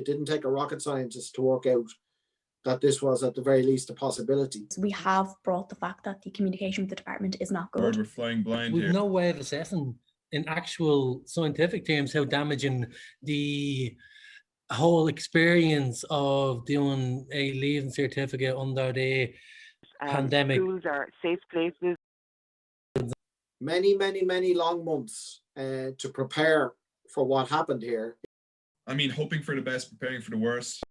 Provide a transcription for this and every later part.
It didn't take a rocket scientist to work out that this was at the very least a possibility. We have brought the fact that the communication with the department is not good. We're flying blind here. We've no way of assessing in actual scientific terms how damaging the whole experience of doing a leaving certificate under the pandemic. Schools are safe places. Many long months to prepare for what happened here. I mean, hoping for the best, preparing for the worst.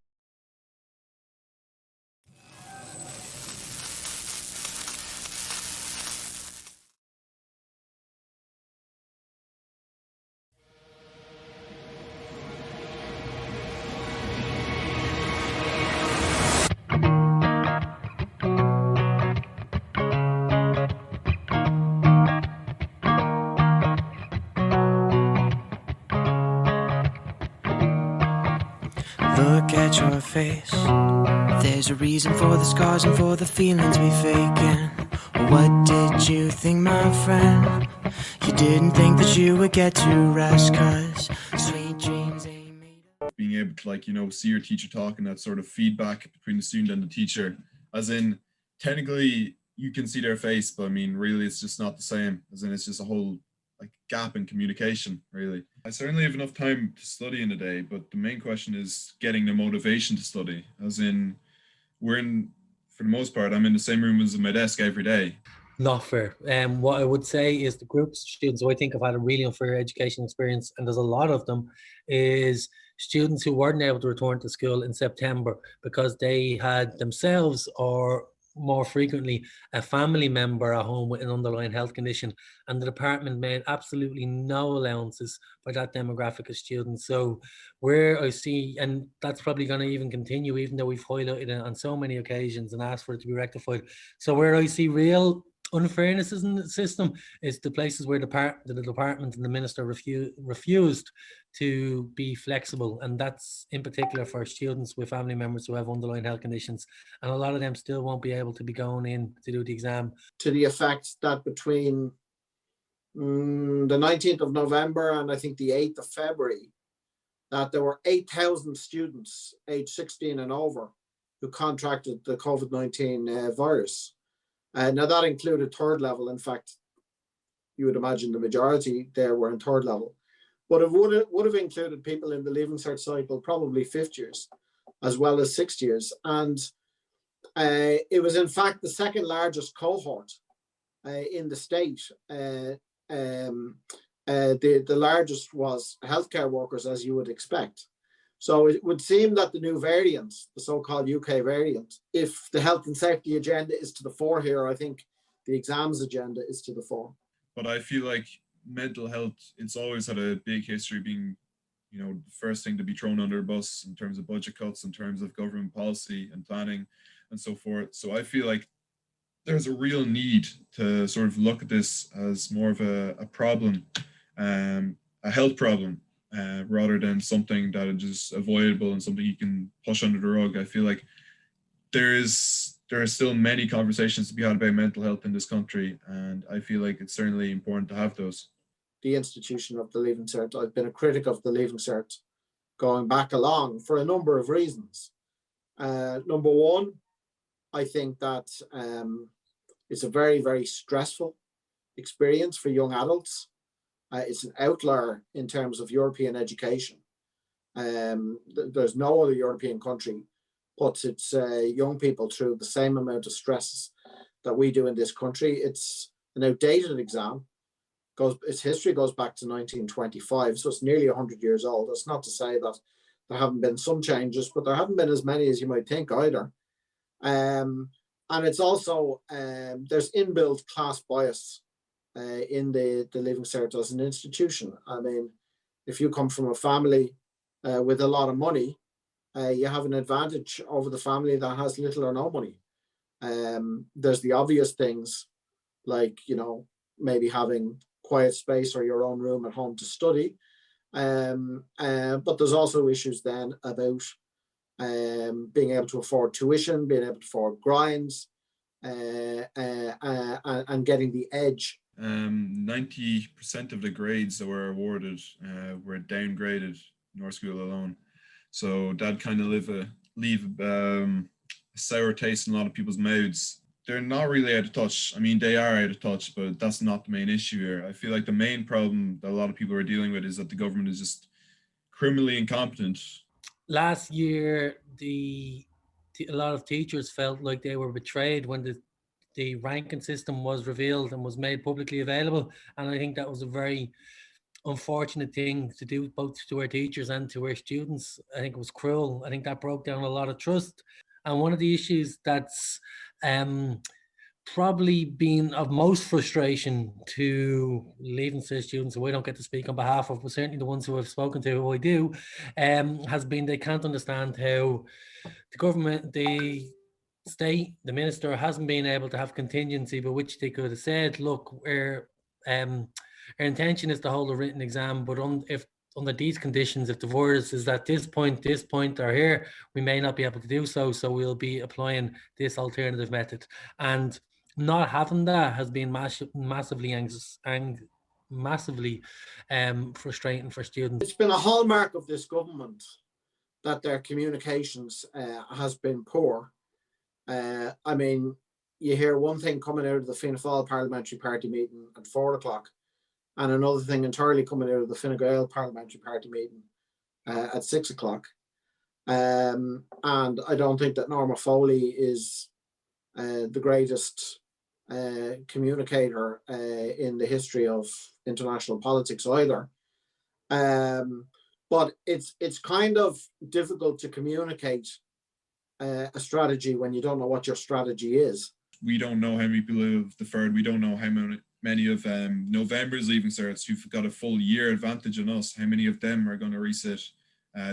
Look at your face. There's a reason for the scars and for the feelings we faking. What did you think, my friend? You didn't think that you would get to rest, cause sweet dreams ain't made of. Being able to, like, you know, see your teacher talk and that sort of feedback between the student and the teacher, as in technically you can see their face, but I mean really it's just not the same, as in it's just a whole like gap in communication, really. I certainly have enough time to study in a day, but the main question is getting the motivation to study, as in for the most part, I'm in the same room as my desk every day. Not fair. What I would say is the groups of students who I think have had a really unfair education experience, and there's a lot of them, is students who weren't able to return to school in September because they had themselves, or more frequently, a family member at home with an underlying health condition, and the department made absolutely no allowances for that demographic of students. So where I see, and that's probably going to even continue, even though we've highlighted it on so many occasions and asked for it to be rectified. So where I see real unfairnesses in the system is the places where the department and the minister refused to be flexible, and that's in particular for students with family members who have underlying health conditions, and a lot of them still won't be able to be going in to do the exam. To the effect that between the 19th of November and I think the 8th of February, that there were 8,000 students aged 16 and over who contracted the COVID-19 virus. Now that included third level. In fact, you would imagine the majority there were in third level, but it would have included people in the Leaving Cert cycle, probably fifth years, as well as sixth years. And it was in fact the second largest cohort in the state. The largest was healthcare workers, as you would expect. So it would seem that the new variant, the so-called UK variant, if the health and safety agenda is to the fore here, I think the exams agenda is to the fore. But I feel like mental health, it's always had a big history being, you know, the first thing to be thrown under a bus in terms of budget cuts, in terms of government policy and planning and so forth. So I feel like there's a real need to sort of look at this as more of a problem, a health problem, rather than something that is just avoidable and something you can push under the rug. I feel like there are still many conversations to be had about mental health in this country, and I feel like it's certainly important to have those. The institution of the Leaving Cert, I've been a critic of the Leaving Cert going back along for a number of reasons. Number one, I think that it's a very stressful experience for young adults. It's an outlier in terms of European education. There's no other European country puts its young people through the same amount of stresses that we do in this country. It's an outdated exam. Its history goes back to 1925, so it's nearly 100 years old. That's not to say that there haven't been some changes, but there haven't been as many as you might think either. And it's also, there's inbuilt class bias in the Leaving Cert as an institution. I mean, if you come from a family with a lot of money, you have an advantage over the family that has little or no money. There's the obvious things like, you know, maybe having quiet space or your own room at home to study. But there's also issues then about being able to afford tuition, being able to afford grinds, and getting the edge. 90% of the grades that were awarded were downgraded in our school alone. So that kind of leave a sour taste in a lot of people's mouths. They're not really out of touch. I mean, they are out of touch, but that's not the main issue here. I feel like the main problem that a lot of people are dealing with is that the government is just criminally incompetent. Last year, a lot of teachers felt like they were betrayed when the ranking system was revealed and was made publicly available. And I think that was a very unfortunate thing to do, both to our teachers and to our students. I think it was cruel. I think that broke down a lot of trust. And one of the issues that's probably been of most frustration to Leaving Cert students, who I don't get to speak on behalf of, but certainly the ones who I've spoken to, who I do, has been they can't understand how the government, the state, the minister hasn't been able to have contingency by which they could have said, look, our intention is to hold a written exam, but if under these conditions, if the virus is at this point, or here, we may not be able to do so. So we'll be applying this alternative method. And not having that has been massively frustrating for students. It's been a hallmark of this government that their communications has been poor. I mean, you hear one thing coming out of the Fianna Fáil parliamentary party meeting at 4 o'clock, and another thing entirely coming out of the Fine Gael parliamentary party meeting at 6 o'clock. And I don't think that Norma Foley is the greatest communicator in the history of international politics either. But it's kind of difficult to communicate a strategy when you don't know what your strategy is. We don't know how many people have deferred. We don't know how many of November's Leaving Certs who've got a full year advantage on us, how many of them are going to resit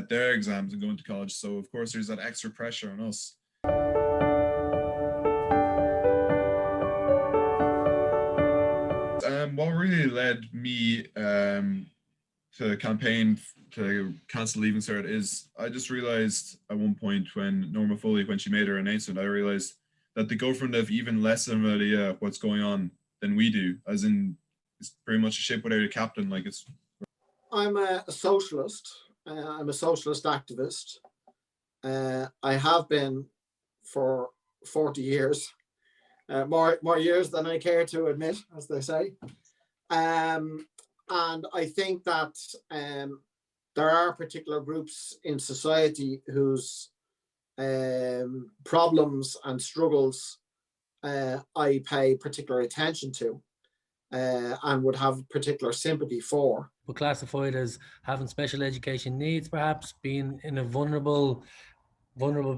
their exams and go into college. So of course there's that extra pressure on us. What really led me to campaign to cancel Leaving Cert is I just realized at one point when Norma Foley, when she made her announcement, I realized that the government have even less of an idea what's going on than we do, as in it's pretty much a ship without a captain. Like it's. I'm a socialist. I'm a socialist activist. I have been for 40 years, more years than I care to admit, as they say. And I think that there are particular groups in society whose problems and struggles I pay particular attention to and would have particular sympathy for. We're classified as having special education needs, perhaps being in a vulnerable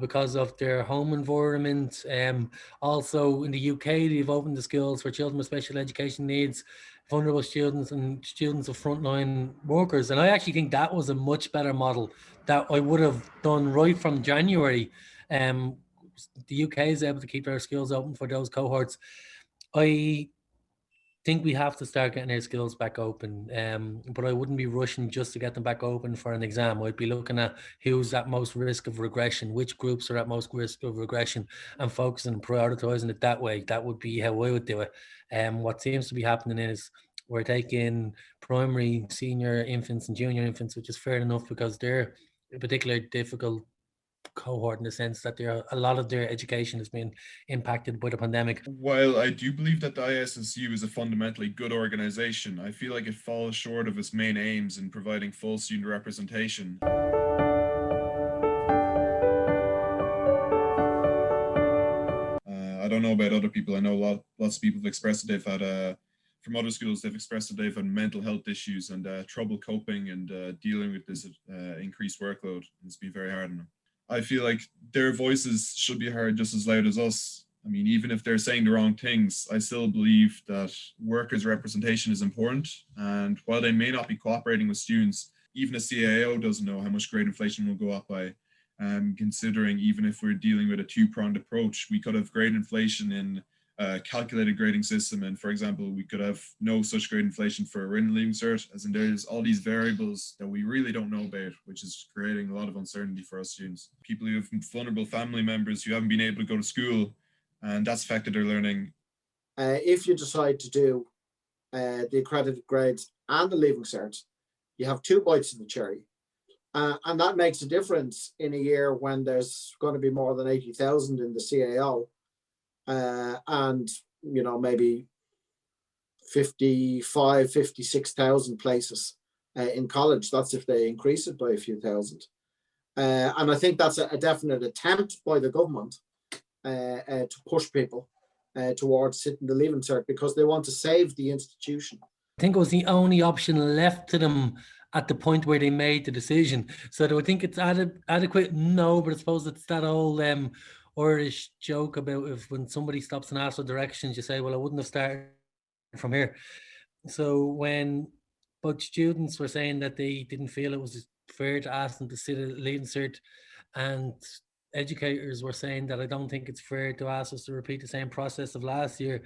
because of their home environment. Also in the UK, they've opened the schools for children with special education needs, vulnerable students and students of frontline workers. And I actually think that was a much better model that I would have done right from January. The UK is able to keep their schools open for those cohorts. I think we have to start getting our schools back open, but I wouldn't be rushing just to get them back open for an exam. I'd be looking at who's at most risk of regression, which groups are at most risk of regression, and focusing and prioritizing it that way. That would be how I would do it. What seems to be happening is we're taking primary, senior infants and junior infants, which is fair enough because they're a particularly difficult cohort in the sense that a lot of their education has been impacted by the pandemic. While I do believe that the ISSU is a fundamentally good organization, I feel like it falls short of its main aims in providing full student representation. I don't know about other people. I know lots of people have expressed that they've had from other schools, they've expressed that they've had mental health issues and trouble coping and dealing with this increased workload. It's been very hard on them. I feel like their voices should be heard just as loud as us. I mean, even if they're saying the wrong things, I still believe that workers' representation is important. And while they may not be cooperating with students, even a CAO doesn't know how much grade inflation will go up by. Considering even if we're dealing with a two-pronged approach, we could have grade inflation in a calculated grading system. And for example, we could have no such grade inflation for a written Leaving Cert, as in there's all these variables that we really don't know about, which is creating a lot of uncertainty for us students. People who have vulnerable family members who haven't been able to go to school, and that's affected their learning. If you decide to do the accredited grades and the Leaving Cert, you have two bites in the cherry. And that makes a difference in a year when there's going to be more than 80,000 in the CAO, and maybe 56,000 places in college. That's if they increase it by a few thousand. And I think that's a definite attempt by the government to push people towards sitting the Leaving Cert, because they want to save the institution. I think it was the only option left to them at the point where they made the decision. So do I think it's adequate? No, but I suppose it's that old Irish joke about if when somebody stops and asks for directions, you say, well, I wouldn't have started from here. So when both students were saying that they didn't feel it was fair to ask them to sit at Leaving Cert, and educators were saying that I don't think it's fair to ask us to repeat the same process of last year.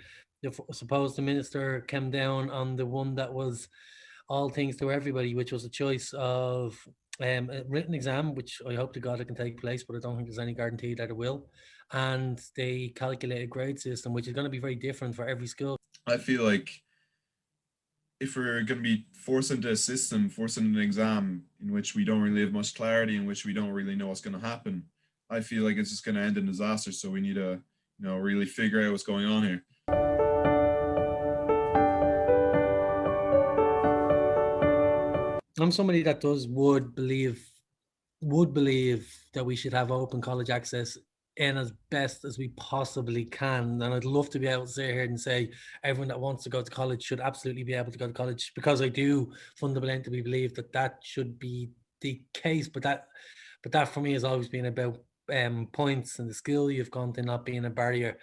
Suppose the minister came down on the one that was all things to everybody, which was a choice of a written exam, which I hope to God it can take place, but I don't think there's any guarantee that it will. And the calculated grade system, which is going to be very different for every school. I feel like if we're going to be forced into a system, forced into an exam in which we don't really have much clarity, in which we don't really know what's going to happen, I feel like it's just going to end in disaster. So we need to, really figure out what's going on here. I'm somebody that would believe that we should have open college access in as best as we possibly can. And I'd love to be able to sit here and say everyone that wants to go to college should absolutely be able to go to college, because I do fundamentally believe that should be the case. But that for me has always been about points and the skill you've gone to not being a barrier.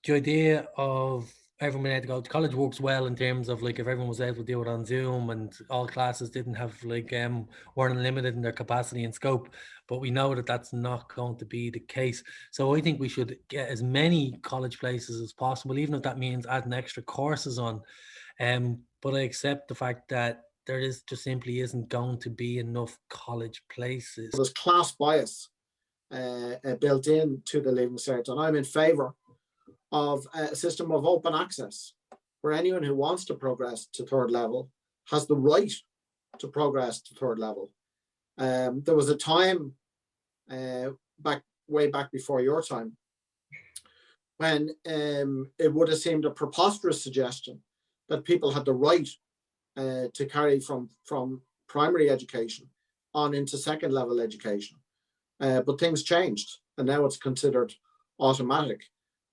The idea of everyone being able to go to college works well in terms of like if everyone was able to do it on Zoom and all classes didn't have weren't limited in their capacity and scope, but we know that that's not going to be the case. So I think we should get as many college places as possible, even if that means adding extra courses on. But I accept the fact that there just simply isn't going to be enough college places. There's class bias built into the Leaving Cert, and I'm in favour of a system of open access where anyone who wants to progress to third level has the right to progress to third level. There was a time way back before your time when it would have seemed a preposterous suggestion that people had the right to carry from primary education on into second level education. But things changed, and now it's considered automatic.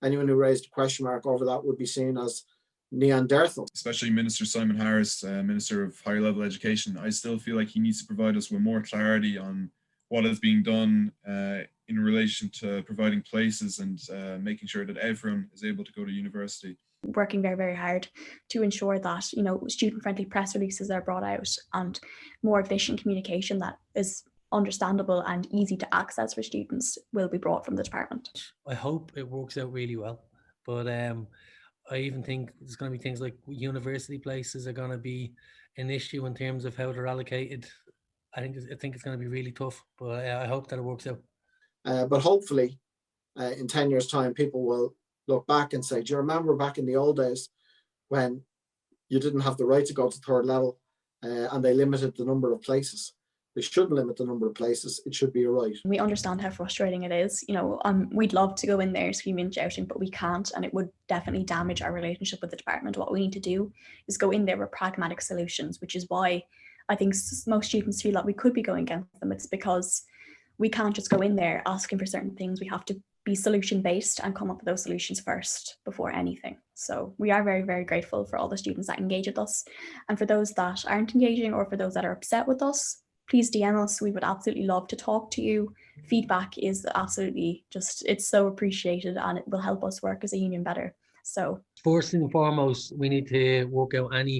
Anyone who raised a question mark over that would be seen as Neanderthal. Especially Minister Simon Harris, Minister of Higher Level Education, I still feel like he needs to provide us with more clarity on what is being done in relation to providing places and making sure that everyone is able to go to university. Working very, very hard to ensure that, student-friendly press releases are brought out and more efficient communication that is understandable and easy to access for students will be brought from the department. I hope it works out really well, but I even think there's going to be things like university places are going to be an issue in terms of how they're allocated. I think it's going to be really tough, but I hope that it works out. But hopefully in 10 years' time, people will look back and say, do you remember back in the old days when you didn't have the right to go to third level and they limited the number of places? They shouldn't limit the number of places. It should be a right. We understand how frustrating it is. We'd love to go in there screaming and shouting, but we can't, and it would definitely damage our relationship with the department. What we need to do is go in there with pragmatic solutions, which is why I think most students feel that we could be going against them. It's because we can't just go in there asking for certain things. We have to be solution-based and come up with those solutions first before anything. So we are very, very grateful for all the students that engage with us. And for those that aren't engaging or for those that are upset with us, please DM us. We would absolutely love to talk to you. Feedback is absolutely it's so appreciated, and it will help us work as a union better. So first and foremost, we need to work out any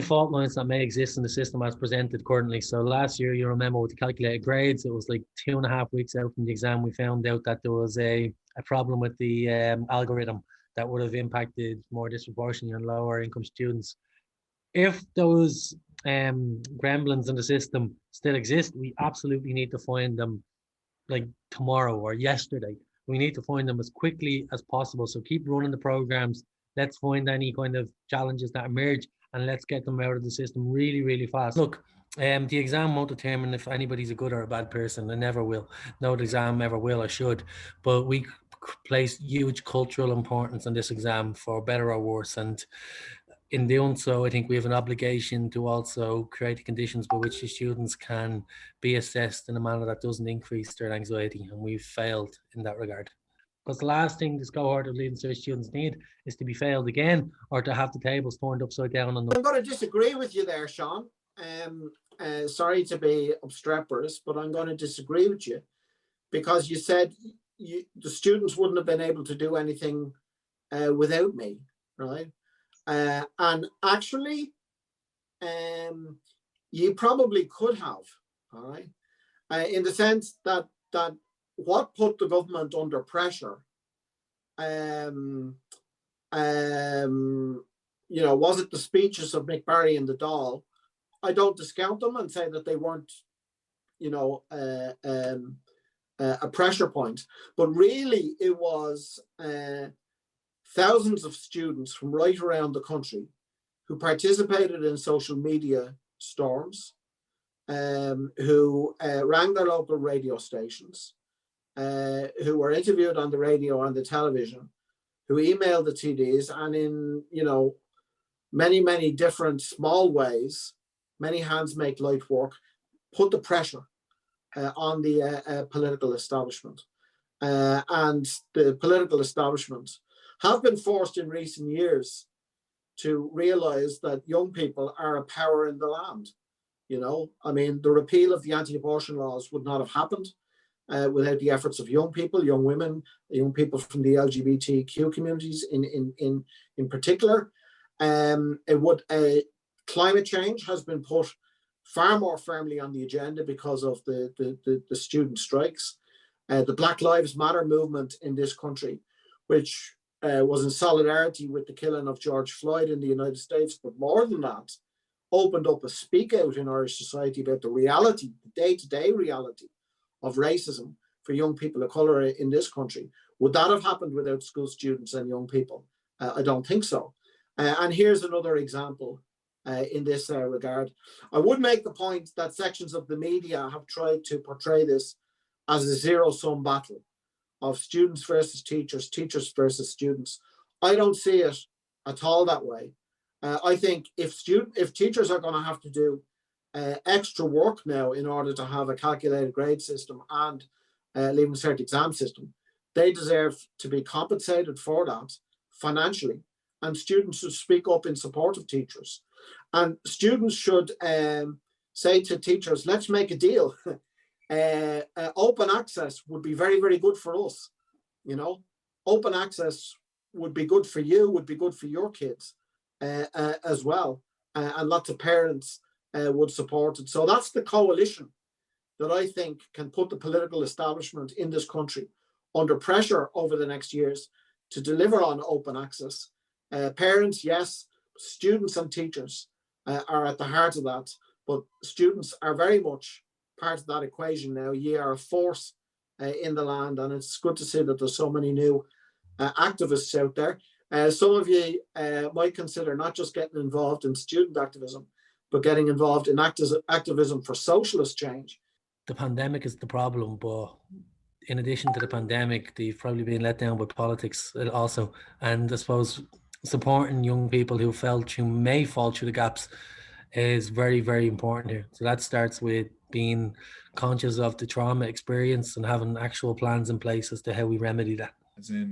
fault lines that may exist in the system as presented currently. So last year, you remember with the calculated grades, it was like 2.5 weeks out from the exam, we found out that there was a problem with the algorithm that would have impacted more disproportionately on lower income students. If those gremlins in the system still exist, we absolutely need to find them like tomorrow or yesterday. We need to find them as quickly as possible. So keep running the programs. Let's find any kind of challenges that emerge and let's get them out of the system really, really fast. Look, The exam won't determine if anybody's a good or a bad person. It never will. No exam ever will or should. But we place huge cultural importance on this exam, for better or worse. And in doing so, I think we have an obligation to also create the conditions by which the students can be assessed in a manner that doesn't increase their anxiety. And we've failed in that regard. Because the last thing this cohort of Leaving Cert students need is to be failed again, or to have the tables turned upside down on them. I'm going to disagree with you there, Sean. Sorry to be obstreperous, but I'm going to disagree with you, because you said the students wouldn't have been able to do anything without me, right? And actually, you probably could have, all right? In the sense that what put the government under pressure, you know, was it the speeches of Mick Barry and the Dáil? I don't discount them and say that they weren't, you know, a pressure point, but really it was thousands of students from right around the country who participated in social media storms, who rang their local radio stations, who were interviewed on the radio and the television, who emailed the TDs, and in, you know, many different small ways, many hands make light work, put the pressure on the political establishment. And the political establishment have been forced in recent years to realize that young people are a power in the land. You know, I mean, the repeal of the anti-abortion laws would not have happened without the efforts of young people, young women, young people from the LGBTQ communities in particular. It would climate change has been put far more firmly on the agenda because of the student strikes. The Black Lives Matter movement in this country, which was in solidarity with the killing of George Floyd in the United States, but more than that, opened up a speak out in Irish society about the reality, the day-to-day reality of racism for young people of colour in this country. Would that have happened without school students and young people? I don't think so. And here's another example in this regard. I would make the point that sections of the media have tried to portray this as a zero-sum battle of students versus teachers, teachers versus students. I don't see it at all that way. I think if teachers are going to have to do extra work now in order to have a calculated grade system and Leaving Cert exam system, they deserve to be compensated for that financially, and students should speak up in support of teachers. And students should say to teachers, let's make a deal. Open access would be very good for us. You know, open access would be good for you, would be good for your kids as well. And lots of parents would support it. So that's the coalition that I think can put the political establishment in this country under pressure over the next years to deliver on open access. Parents, yes, students and teachers are at the heart of that, but students are very much part of that equation now. You are a force in the land, and it's good to see that there's so many new activists out there. Some of you might consider not just getting involved in student activism, but getting involved in activism for socialist change. The pandemic is the problem, but in addition to the pandemic, they've probably been let down by politics also. And I suppose supporting young people who may fall through the gaps is very important here. So that starts with being conscious of the trauma experience and having actual plans in place as to how we remedy that. As in,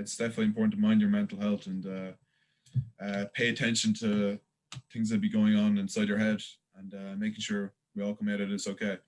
it's definitely important to mind your mental health and pay attention to things that be going on inside your head, and making sure we all come out of this okay.